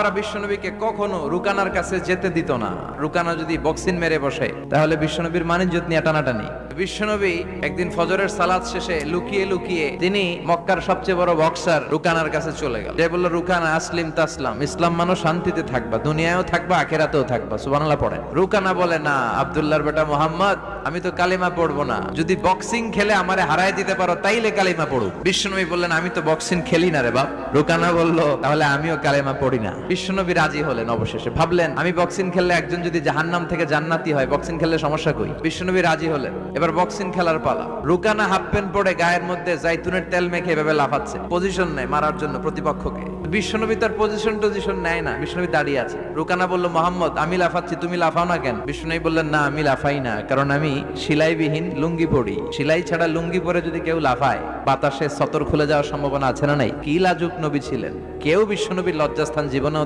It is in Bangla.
তারা বিশ্বনবীকে কখনো রুকানার কাছে যেতে দিত না। রুকানা যদি বক্সিন মেরে বসে তাহলে বিশ্বনবীর মানিজ্জত নিয়ে টানাটানি। বিশ্বনবী একদিন ফজরের সালাত শেষে লুকিয়ে লুকিয়ে তিনি মক্কার সবচেয়ে বড় বক্সার রুকানার কাছে চলে গেল। যে বলল, রুকানা আসলিম তাসলাম, ইসলাম মানো শান্তিতে থাকবা, দুনিয়ায়ও থাকবা আখিরাতেও থাকবা। সুবহানাল্লাহ পড়েন। রুকানা বলে, না আব্দুল্লাহর বেটা মুহাম্মদ, আমি তো কালিমা পড়বো না, যদি বক্সিং খেলে আমারে হারায় দিতে পারো তাইলে কালিমা পড়ো। বিশ্বনবী বললেন, আমি তো বক্সিং খেলি না রে বাপ। রুকানা বলল, তাহলে আমিও কালিমা পড়ি না। বিশ্বনবী রাজি হলেন। অবশেষে ভাবলেন, আমি বক্সিং খেললে একজন যদি জাহান্নাম থেকে জান্নাতি হয়, বক্সিং খেললে সমস্যা কই। বিশ্বনবী রাজি হলেন। এবার বক্সিং খেলার পালা। রুকানা হাফ প্যান্ট পরে গায়ের মধ্যে জাইতুনের তেল মেখে এভাবে লাফাচ্ছে, পজিশন নেয় মারার জন্য প্রতিপক্ষকে। বিশ্বনবী তার পজিশন নেয় না, বিশ্বনবী দাঁড়িয়ে আছে। রুকানা বলল, মোহাম্মদ আমি লাফাচ্ছি, তুমি লাফাও না কেন? বিশ্বনবী বললেন, না আমি লাফাই না, কারণ আমি সেলাইবিহীন লুঙ্গি পরি। সেলাই ছাড়া লুঙ্গি পরে যদি কেউ লাফায়, বাতাসে সতর খুলে যাওয়ার সম্ভাবনা আছে না নাই? কি লাজুক নবী ছিলেন, কেউ বিশ্বনবীর লজ্জাস্থান জীবনেও